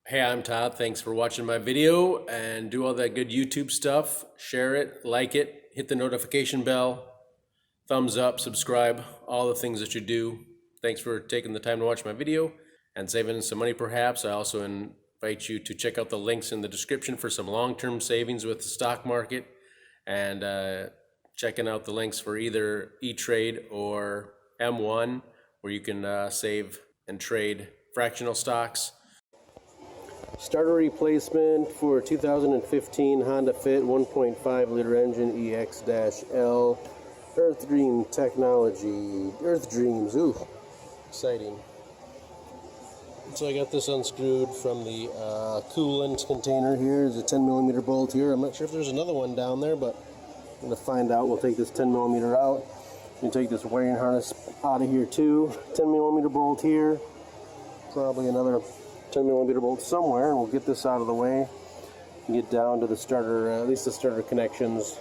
Hey, I'm Todd. Thanks for watching my video, and do all that good YouTube stuff. Share it, like it, hit the notification bell, thumbs up, subscribe, all the things that you do. Thanks for taking the time to watch my video and saving some money perhaps. I also invite you to check out the links in the description for some long-term savings with the stock market, and checking out the links for either E-Trade or M1, where you can save and trade fractional stocks. Starter replacement for 2015 Honda Fit 1.5 liter engine EX-L. Earth Dream technology. Earth Dreams. Ooh, exciting. So I got this unscrewed from the coolant container here. There's a 10 millimeter bolt here. I'm not sure if there's another one down there, but I'm going to find out. We'll take this 10 millimeter out. You take this wiring harness out of here too. 10 millimeter bolt here. Probably another 10 millimeter bolt somewhere, and we'll get this out of the way and get down to the starter, at least the starter connections,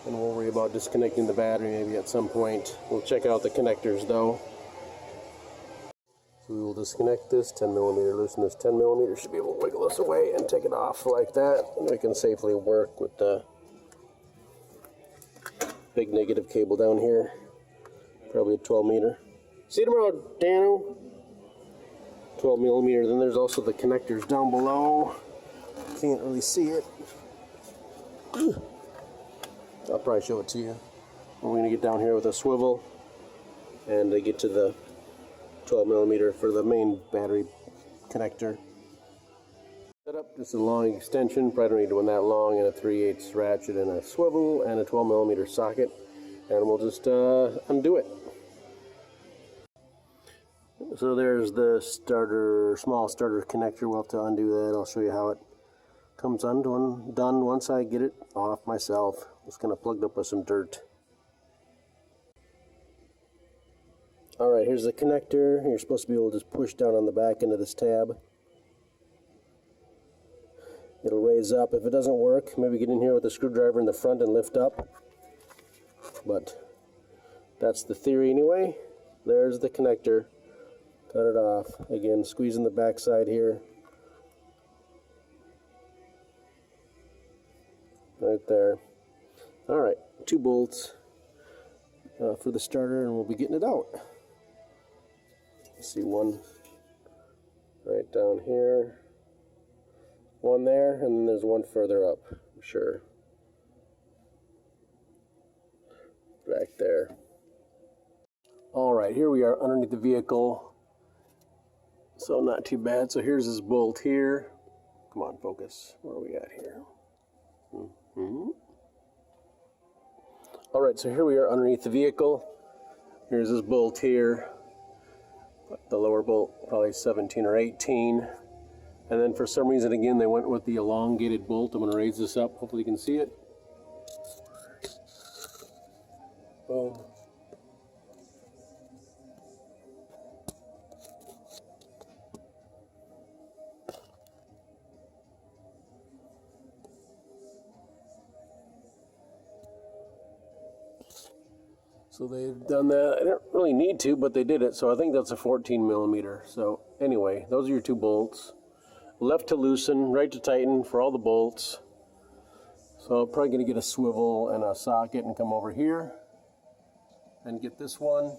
and we'll worry about disconnecting the battery maybe at some point. We'll check out the connectors though. So we will disconnect this 10 millimeter, loosen this 10 millimeter, should be able to wiggle this away and take it off like that, and we can safely work with the big negative cable down here, probably a 12 meter. See you tomorrow, Dano. 12 millimeter. Then there's also the connectors down below. Can't really see it. I'll probably show it to you. We're going to get down here with a swivel and get to the 12 millimeter for the main battery connector. Set up just a long extension. Probably don't need one that long, and a 3/8 ratchet and a swivel and a 12 millimeter socket, and we'll just undo it. So there's the starter, small starter connector. We'll have to undo that. I'll show you how it comes undone once I get it off myself. It's kind of plugged up with some dirt. Alright, here's the connector. You're supposed to be able to just push down on the back end of this tab. It'll raise up. If it doesn't work, maybe get in here with a screwdriver in the front and lift up. But that's the theory anyway. There's the connector. Cut it off. Again, squeezing the back side here. Right there. Alright, 2 bolts for the starter, and we'll be getting it out. See, one right down here, one there, and then there's one further up, I'm sure. Back there. Alright, here we are underneath the vehicle. So not too bad. So here's this bolt here. Come on, focus. Where are we at here? Alright, so here we are underneath the vehicle. Here's this bolt here. The lower bolt, probably 17 or 18. And then for some reason, again, they went with the elongated bolt. I'm going to raise this up. Hopefully you can see it. Boom. So they've done that. I don't really need to, but they did it. So I think that's a 14 millimeter. So anyway, those are your 2 bolts. Left to loosen, right to tighten for all the bolts. So I'm probably going to get a swivel and a socket and come over here and get this one.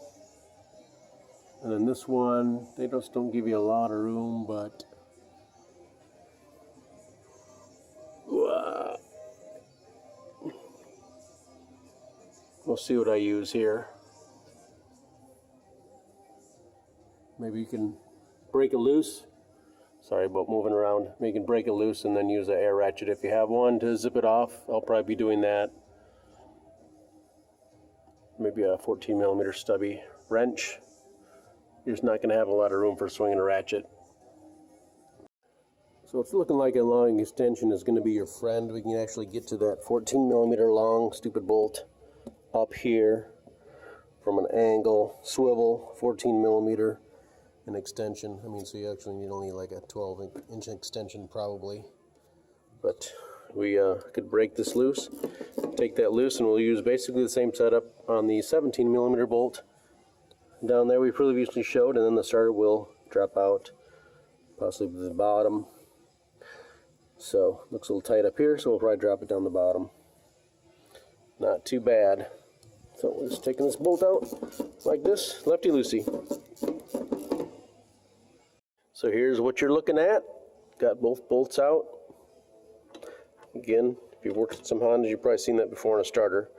And then this one, they just don't give you a lot of room, but we'll see what I use here. Maybe you can break it loose. Sorry about moving around. Maybe you can break it loose and then use an air ratchet if you have one to zip it off. I'll probably be doing that. Maybe a 14 millimeter stubby wrench. You're just not going to have a lot of room for swinging a ratchet. So it's looking like a long extension is going to be your friend. We can actually get to that 14 millimeter long stupid bolt up here from an angle, swivel, 14 millimeter, an extension. I mean, so you actually need only like a 12-inch extension probably. But we could break this loose, take that loose, and we'll use basically the same setup on the 17 millimeter bolt down there we previously showed, and then the starter will drop out possibly the bottom. So looks a little tight up here, so we'll probably drop it down the bottom. Not too bad. So we're just taking this bolt out like this, lefty-loosey. So here's what you're looking at. Got both bolts out. Again, if you've worked with some Hondas, you've probably seen that before in a starter.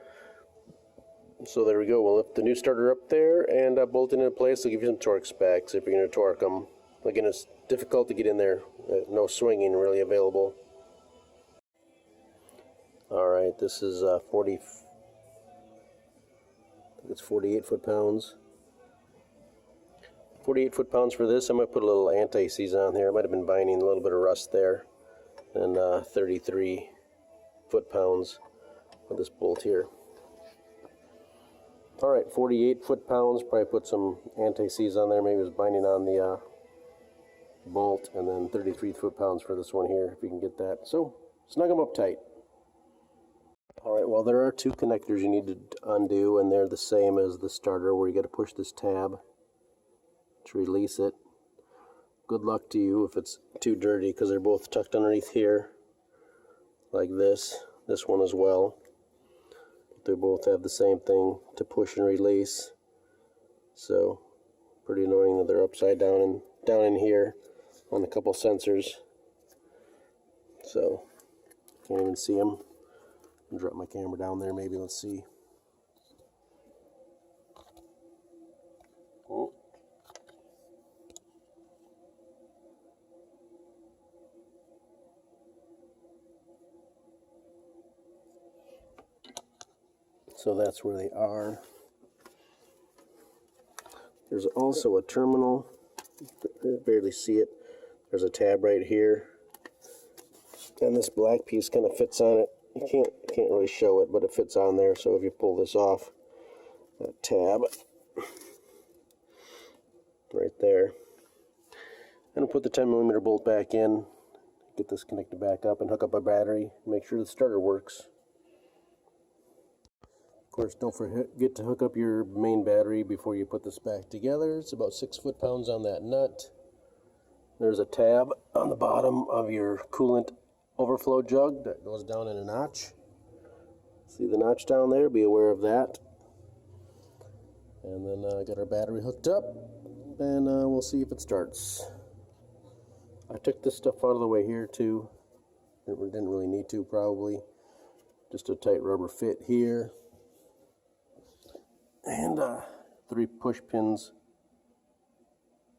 So there we go. We'll lift the new starter up there and bolt it into place. It'll give you some torque specs if you're going to torque them. Again, it's difficult to get in there. No swinging really available. Alright, this is 48 foot-pounds. 48 foot-pounds for this. I'm going to put a little anti-seize on here. I might have been binding a little bit of rust there. And 33 foot-pounds for this bolt here. Alright, 48 foot-pounds. Probably put some anti-seize on there. Maybe it was binding on the bolt. And then 33 foot-pounds for this one here, if you can get that. So, snug them up tight. Alright, well, there are two connectors you need to undo, and they're the same as the starter, where you got to push this tab to release it. Good luck to you if it's too dirty, because they're both tucked underneath here, like this. This one as well. They both have the same thing to push and release. So, pretty annoying that they're upside down and down in here on a couple sensors. So, can't even see them. I'll drop my camera down there, maybe. Let's see. Oh. So that's where they are. There's also a terminal. You barely see it. There's a tab right here. And this black piece kind of fits on it. You can't really show it, but it fits on there. So if you pull this off, that tab right there, and I'll put the 10mm bolt back in, get this connected back up, and hook up my battery. Make sure the starter works. Of course, don't forget to hook up your main battery before you put this back together. It's about 6 foot-pounds on that nut. There's a tab on the bottom of your coolant overflow jug that goes down in a notch. See the notch down there? Be aware of that. And then got our battery hooked up, and we'll see if it starts. I took this stuff out of the way here too. Didn't really need to, probably. Just a tight rubber fit here. And 3 push pins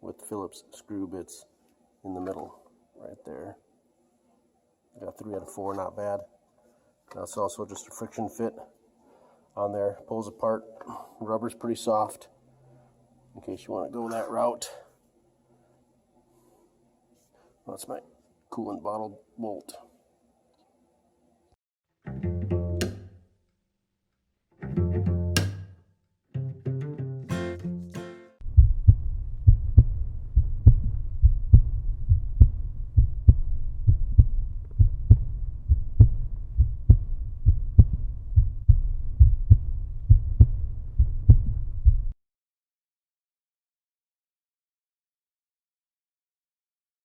with Phillips screw bits in the middle, right there. I got 3 out of 4, not bad. That's also just a friction fit on there. Pulls apart. Rubber's pretty soft, in case you want to go that route. That's my coolant bottle bolt.